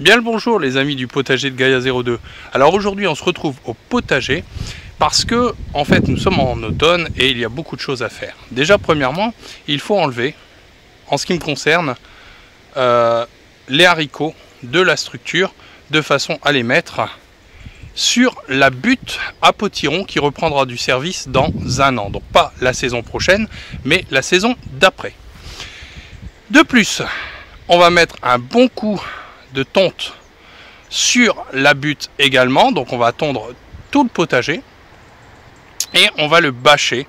Bien le bonjour les amis du potager de Gaia 02. Alors aujourd'hui on se retrouve au potager parce que en fait nous sommes en automne et il y a beaucoup de choses à faire. Déjà premièrement il faut enlever, en ce qui me concerne, les haricots de la structure de façon à les mettre sur la butte à potiron qui reprendra du service dans un an. Donc pas la saison prochaine mais la saison d'après. De plus on va mettre un bon coup de tonte sur la butte également, donc on va tondre tout le potager et on va le bâcher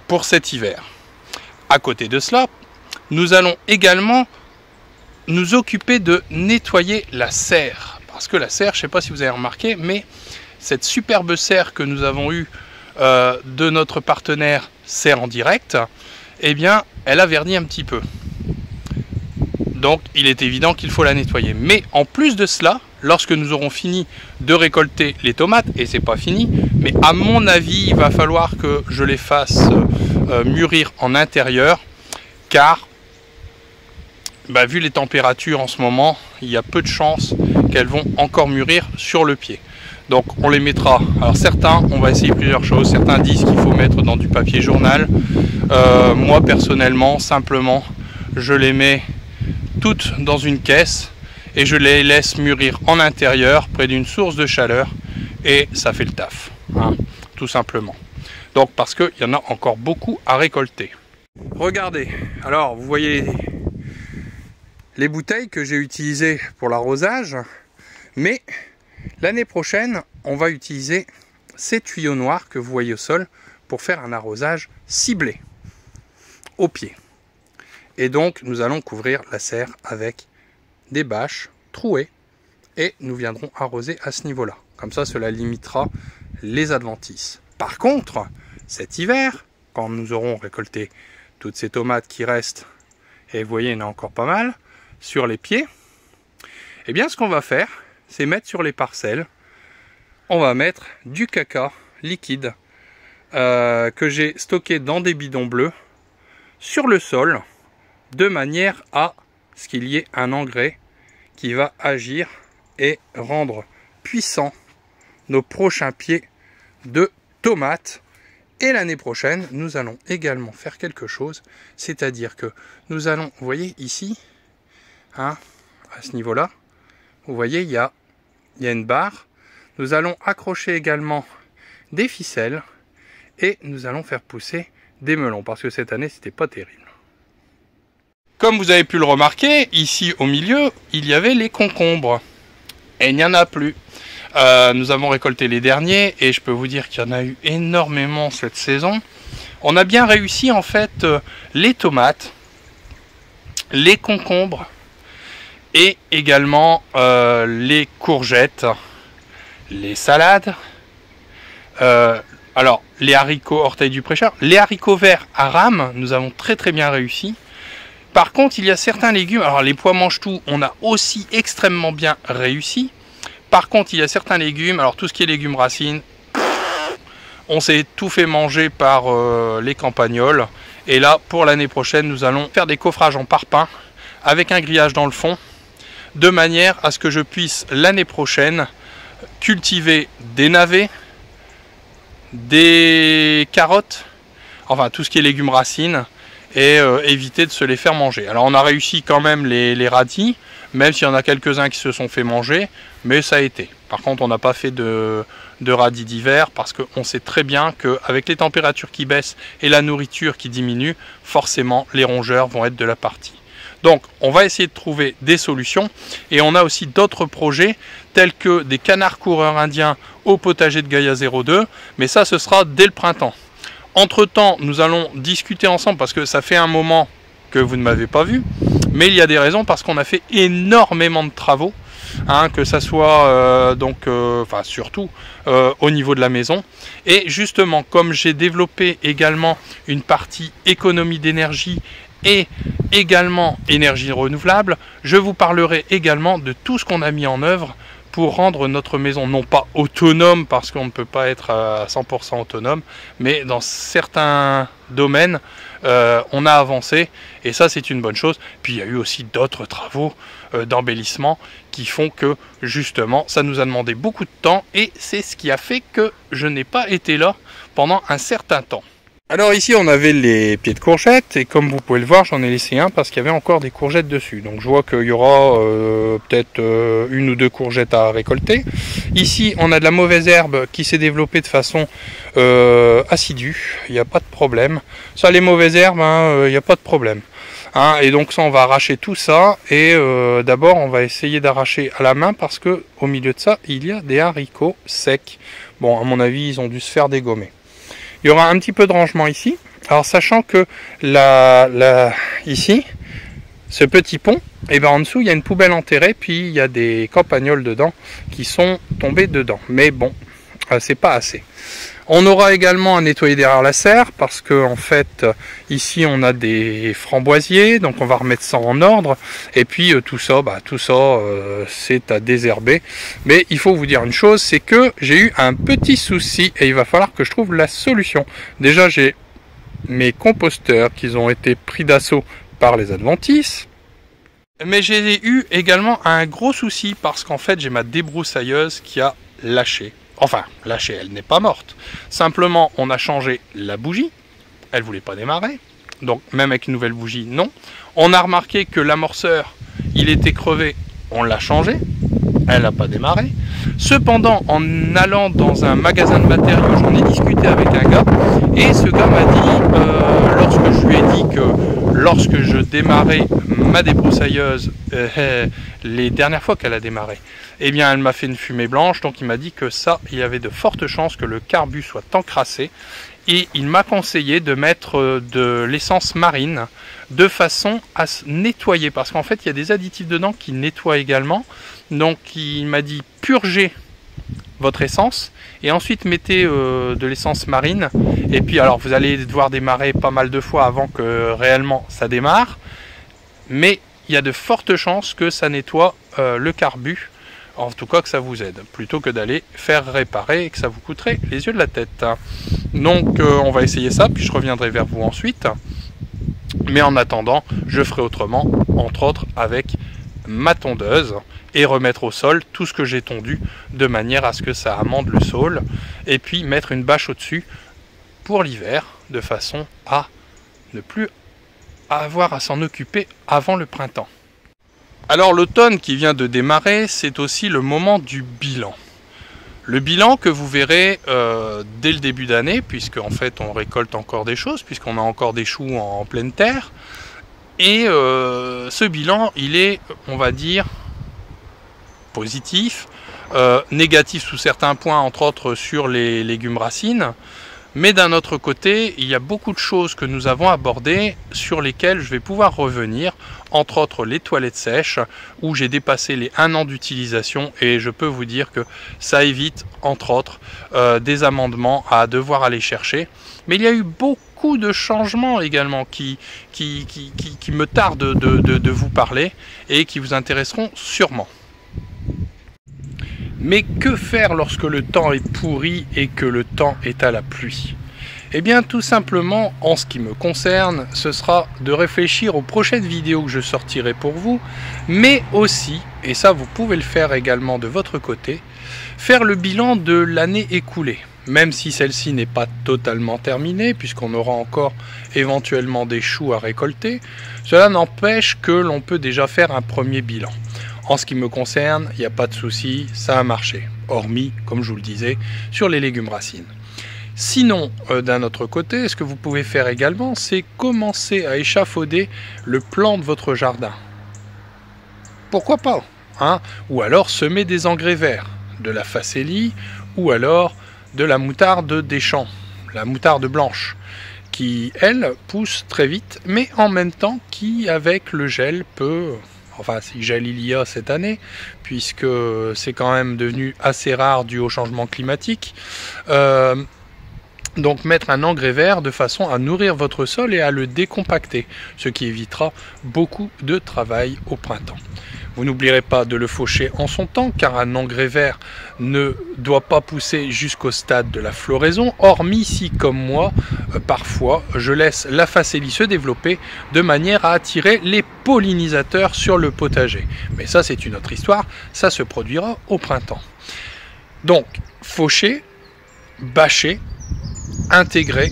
pour cet hiver. À côté de cela, nous allons également nous occuper de nettoyer la serre, parce que la serre, je ne sais pas si vous avez remarqué, mais cette superbe serre que nous avons eue de notre partenaire Serre en Direct, eh bien elle a verni un petit peu. Donc il est évident qu'il faut la nettoyer. Mais en plus de cela, lorsque nous aurons fini de récolter les tomates, et c'est pas fini, mais à mon avis il va falloir que je les fasse mûrir en intérieur, car vu les températures en ce moment, il y a peu de chances qu'elles vont encore mûrir sur le pied. Donc on les mettra, alors certains, on va essayer plusieurs choses, certains disent qu'il faut mettre dans du papier journal. Moi personnellement, simplement, je les mets toutes dans une caisse et je les laisse mûrir en intérieur près d'une source de chaleur et ça fait le taf, hein, tout simplement. Donc parce qu'il y en a encore beaucoup à récolter. Regardez, alors vous voyez les bouteilles que j'ai utilisées pour l'arrosage, mais l'année prochaine on va utiliser ces tuyaux noirs que vous voyez au sol pour faire un arrosage ciblé au pied. Et donc nous allons couvrir la serre avec des bâches trouées et nous viendrons arroser à ce niveau là. Comme ça cela limitera les adventices. Par contre cet hiver, quand nous aurons récolté toutes ces tomates qui restent, et vous voyez il y en a encore pas mal sur les pieds, et bien ce qu'on va faire c'est mettre sur les parcelles, on va mettre du caca liquide que j'ai stocké dans des bidons bleus sur le sol, de manière à ce qu'il y ait un engrais qui va agir et rendre puissant nos prochains pieds de tomates. Et l'année prochaine, nous allons également faire quelque chose, c'est-à-dire que nous allons, vous voyez ici, hein, à ce niveau-là, vous voyez, il y a une barre. Nous allons accrocher également des ficelles et nous allons faire pousser des melons, parce que cette année, c'était pas terrible. Comme vous avez pu le remarquer, ici au milieu, il y avait les concombres. Et il n'y en a plus. Nous avons récolté les derniers et je peux vous dire qu'il y en a eu énormément cette saison. On a bien réussi en fait les tomates, les concombres et également les courgettes, les salades, alors les haricots orteils du prêcheur, les haricots verts à rame, nous avons très bien réussi. Par contre, il y a certains légumes, alors les pois mange-tout, on a aussi extrêmement bien réussi. Par contre, il y a certains légumes, alors tout ce qui est légumes racines, on s'est tout fait manger par les campagnols. Et là, pour l'année prochaine, nous allons faire des coffrages en parpaing avec un grillage dans le fond, de manière à ce que je puisse l'année prochaine cultiver des navets, des carottes, enfin tout ce qui est légumes racines, et éviter de se les faire manger. Alors on a réussi quand même les radis, même s'il y en a quelques-uns qui se sont fait manger, mais ça a été. Par contre on n'a pas fait de radis d'hiver, parce qu'on sait très bien qu'avec les températures qui baissent et la nourriture qui diminue, forcément les rongeurs vont être de la partie. Donc on va essayer de trouver des solutions, et on a aussi d'autres projets, tels que des canards coureurs indiens au potager de Gaia 02, mais ça ce sera dès le printemps. Entre temps, nous allons discuter ensemble, parce que ça fait un moment que vous ne m'avez pas vu, mais il y a des raisons, parce qu'on a fait énormément de travaux, hein, que ça soit surtout au niveau de la maison. Et justement, comme j'ai développé également une partie économie d'énergie et également énergie renouvelable, je vous parlerai également de tout ce qu'on a mis en œuvre pour rendre notre maison non pas autonome, parce qu'on ne peut pas être à 100% autonome, mais dans certains domaines on a avancé et ça c'est une bonne chose. Puis il y a eu aussi d'autres travaux d'embellissement qui font que justement ça nous a demandé beaucoup de temps et c'est ce qui a fait que je n'ai pas été là pendant un certain temps. Alors ici on avait les pieds de courgettes et comme vous pouvez le voir j'en ai laissé un parce qu'il y avait encore des courgettes dessus. Donc je vois qu'il y aura peut-être une ou deux courgettes à récolter. Ici on a de la mauvaise herbe qui s'est développée de façon assidue, il n'y a pas de problème. Ça les mauvaises herbes, il n'y a pas de problème. Et donc ça on va arracher tout ça et d'abord on va essayer d'arracher à la main parce que au milieu de ça il y a des haricots secs. Bon à mon avis ils ont dû se faire dégommer. Il y aura un petit peu de rangement ici. Alors sachant que ici, ce petit pont, et ben en dessous il y a une poubelle enterrée, puis il y a des campagnols dedans qui sont tombés dedans. Mais bon, c'est pas assez. On aura également à nettoyer derrière la serre parce que en fait ici on a des framboisiers, donc on va remettre ça en ordre. Et puis tout ça c'est à désherber. Mais il faut vous dire une chose, c'est que j'ai eu un petit souci et il va falloir que je trouve la solution. Déjà j'ai mes composteurs qui ont été pris d'assaut par les adventices. Mais j'ai eu également un gros souci parce qu'en fait j'ai ma débroussailleuse qui a lâché. Enfin, lâchée, elle n'est pas morte. Simplement, on a changé la bougie. Elle ne voulait pas démarrer. Donc, même avec une nouvelle bougie, non. On a remarqué que l'amorceur, il était crevé. On l'a changé. Elle n'a pas démarré. Cependant, en allant dans un magasin de matériaux, j'en ai discuté avec un gars. Et ce gars m'a dit, lorsque je lui ai dit que lorsque je démarrais ma débroussailleuse, les dernières fois qu'elle a démarré, eh bien elle m'a fait une fumée blanche, donc il m'a dit que ça, il y avait de fortes chances que le carbu soit encrassé et il m'a conseillé de mettre de l'essence marine de façon à se nettoyer parce qu'en fait il y a des additifs dedans qui nettoient également. Donc il m'a dit purgez votre essence et ensuite mettez de l'essence marine et puis alors vous allez devoir démarrer pas mal de fois avant que réellement ça démarre, mais il y a de fortes chances que ça nettoie le carbu. En tout cas que ça vous aide, plutôt que d'aller faire réparer et que ça vous coûterait les yeux de la tête. Donc on va essayer ça, puis je reviendrai vers vous ensuite. Mais en attendant, je ferai autrement, entre autres avec ma tondeuse, et remettre au sol tout ce que j'ai tondu, de manière à ce que ça amende le sol, et puis mettre une bâche au-dessus pour l'hiver, de façon à ne plus avoir à s'en occuper avant le printemps. Alors l'automne qui vient de démarrer, c'est aussi le moment du bilan. Le bilan que vous verrez dès le début d'année, puisque en fait on récolte encore des choses, puisqu'on a encore des choux en pleine terre. Et ce bilan, il est, on va dire, positif, négatif sous certains points, entre autres sur les légumes racines. Mais d'un autre côté, il y a beaucoup de choses que nous avons abordées sur lesquelles je vais pouvoir revenir, entre autres les toilettes sèches, où j'ai dépassé les 1 an d'utilisation et je peux vous dire que ça évite, entre autres, des amendements à devoir aller chercher. Mais il y a eu beaucoup de changements également qui me tardent de vous parler et qui vous intéresseront sûrement. Mais que faire lorsque le temps est pourri et que le temps est à la pluie? Eh bien tout simplement, en ce qui me concerne, ce sera de réfléchir aux prochaines vidéos que je sortirai pour vous, mais aussi, et ça vous pouvez le faire également de votre côté, faire le bilan de l'année écoulée. Même si celle-ci n'est pas totalement terminée, puisqu'on aura encore éventuellement des choux à récolter, cela n'empêche que l'on peut déjà faire un premier bilan. En ce qui me concerne, il n'y a pas de souci, ça a marché. Hormis, comme je vous le disais, sur les légumes racines. Sinon, d'un autre côté, ce que vous pouvez faire également, c'est commencer à échafauder le plan de votre jardin. Pourquoi pas, hein? Ou alors semer des engrais verts, de la facélie, ou alors de la moutarde des champs, la moutarde blanche, qui, elle, pousse très vite, mais en même temps, qui, avec le gel, peut... Enfin, si gel il y a cette année, puisque c'est quand même devenu assez rare dû au changement climatique. Donc mettre un engrais vert de façon à nourrir votre sol et à le décompacter, ce qui évitera beaucoup de travail au printemps. Vous n'oublierez pas de le faucher en son temps, car un engrais vert ne doit pas pousser jusqu'au stade de la floraison, hormis si, comme moi, parfois, je laisse la facélie se développer de manière à attirer les pollinisateurs sur le potager. Mais ça, c'est une autre histoire, ça se produira au printemps. Donc, faucher, bâcher, intégrer,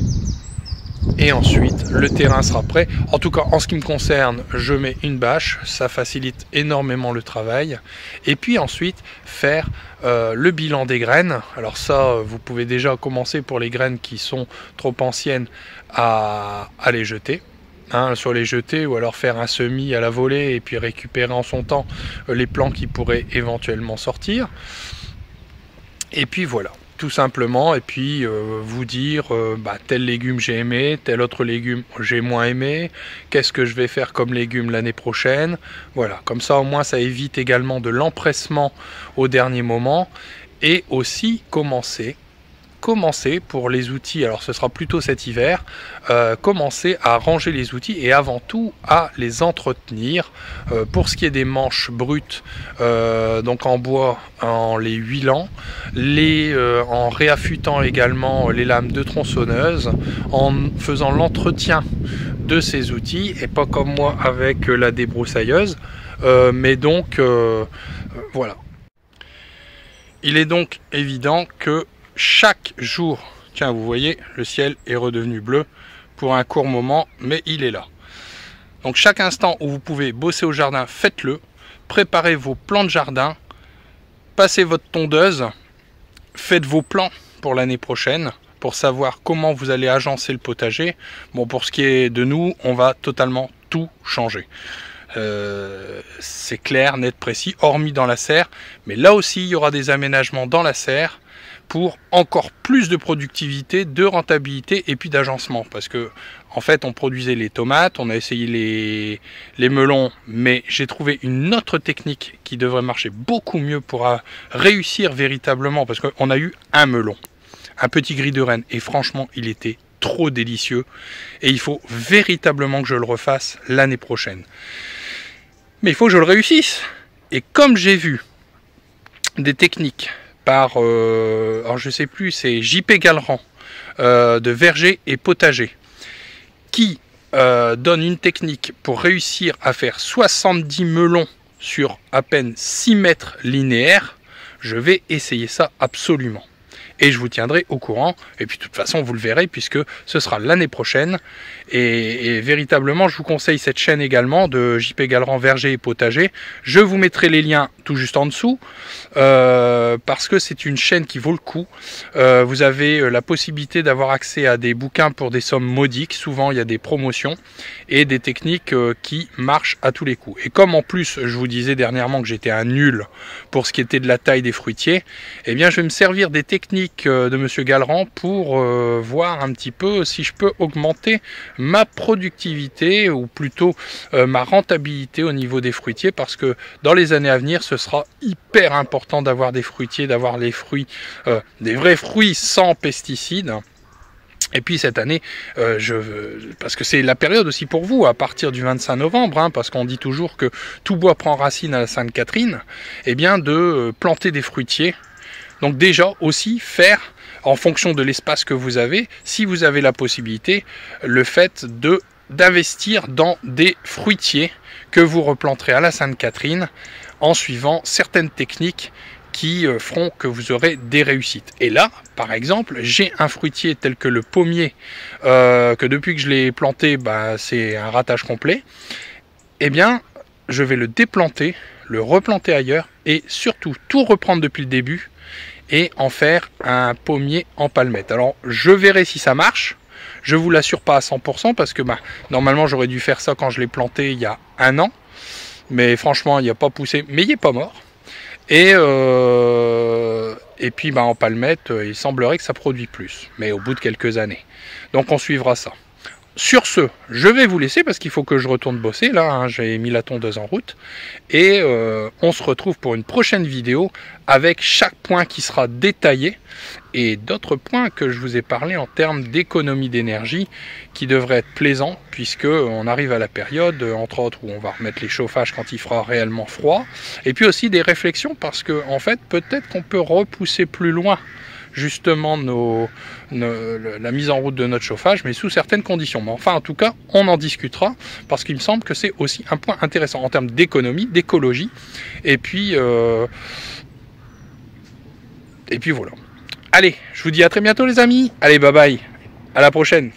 et ensuite le terrain sera prêt. En tout cas en ce qui me concerne, je mets une bâche, ça facilite énormément le travail. Et puis ensuite faire le bilan des graines. Alors ça, vous pouvez déjà commencer pour les graines qui sont trop anciennes à les jeter. Sur les jeter, ou alors faire un semis à la volée et puis récupérer en son temps les plants qui pourraient éventuellement sortir. Et puis voilà, tout simplement, et puis vous dire tel légume j'ai aimé, tel autre légume j'ai moins aimé, qu'est-ce que je vais faire comme légume l'année prochaine. Voilà, comme ça au moins ça évite également de l'empressement au dernier moment, et aussi commencer pour les outils, alors ce sera plutôt cet hiver, commencer à ranger les outils et avant tout à les entretenir. Pour ce qui est des manches brutes, donc en bois, en les huilant, en réaffûtant également les lames de tronçonneuse, en faisant l'entretien de ces outils, et pas comme moi avec la débroussailleuse, mais donc voilà. Il est donc évident que chaque jour, tiens, vous voyez, le ciel est redevenu bleu pour un court moment, mais il est là. Donc chaque instant où vous pouvez bosser au jardin, faites-le. Préparez vos plans de jardin, passez votre tondeuse, faites vos plans pour l'année prochaine, pour savoir comment vous allez agencer le potager. Bon, pour ce qui est de nous, on va totalement tout changer. C'est clair, net, précis, hormis dans la serre. Mais là aussi, il y aura des aménagements dans la serre pour encore plus de productivité, de rentabilité et puis d'agencement. Parce que en fait, on produisait les tomates, on a essayé les melons, mais j'ai trouvé une autre technique qui devrait marcher beaucoup mieux pour réussir véritablement. Parce qu'on a eu un melon, un petit gris de Rennes, et franchement, il était trop délicieux. Et il faut véritablement que je le refasse l'année prochaine. Mais il faut que je le réussisse. Et comme j'ai vu des techniques par, alors je sais plus, c'est JP Galleran, de verger et potager, qui donne une technique pour réussir à faire 70 melons sur à peine 6 mètres linéaires. Je vais essayer ça absolument. Et je vous tiendrai au courant. Et puis de toute façon, vous le verrez puisque ce sera l'année prochaine. Et véritablement, je vous conseille cette chaîne également de JP Galleran Verger et Potager. Je vous mettrai les liens tout juste en dessous parce que c'est une chaîne qui vaut le coup. Vous avez la possibilité d'avoir accès à des bouquins pour des sommes modiques. Souvent, il y a des promotions et des techniques qui marchent à tous les coups. Et comme en plus, je vous disais dernièrement que j'étais un nul pour ce qui était de la taille des fruitiers, eh bien, je vais me servir des techniques de Monsieur Galleran pour voir un petit peu si je peux augmenter ma productivité ou plutôt ma rentabilité au niveau des fruitiers, parce que dans les années à venir ce sera hyper important d'avoir des fruitiers, d'avoir les fruits, des vrais fruits sans pesticides. Et puis cette année, parce que c'est la période aussi pour vous, à partir du 25 novembre, parce qu'on dit toujours que tout bois prend racine à la Sainte-Catherine, eh bien de planter des fruitiers. Donc déjà aussi faire, en fonction de l'espace que vous avez, si vous avez la possibilité, le fait d'investir dans des fruitiers que vous replanterez à la Sainte-Catherine en suivant certaines techniques qui feront que vous aurez des réussites. Et là, par exemple, j'ai un fruitier tel que le pommier, que depuis que je l'ai planté, c'est un ratage complet. Eh bien, je vais le déplanter, le replanter ailleurs et surtout tout reprendre depuis le début et en faire un pommier en palmette. Alors, je verrai si ça marche. Je vous l'assure pas à 100% parce que normalement, j'aurais dû faire ça quand je l'ai planté il y a 1 an. Mais franchement, il n'a pas poussé, mais il n'est pas mort. Et puis en palmette, il semblerait que ça produit plus, mais au bout de quelques années. Donc on suivra ça. sur ce, je vais vous laisser parce qu'il faut que je retourne bosser là, hein, j'ai mis la tondeuse en route et on se retrouve pour une prochaine vidéo avec chaque point qui sera détaillé et d'autres points que je vous ai parlé en termes d'économie d'énergie qui devraient être plaisants puisque on arrive à la période entre autres où on va remettre les chauffages quand il fera réellement froid et puis aussi des réflexions parce que en fait peut-être qu'on peut repousser plus loin justement la mise en route de notre chauffage, mais sous certaines conditions. Mais enfin, en tout cas, on en discutera, parce qu'il me semble que c'est aussi un point intéressant en termes d'économie, d'écologie, et puis voilà. Allez, je vous dis à très bientôt les amis. Allez, bye bye. À la prochaine.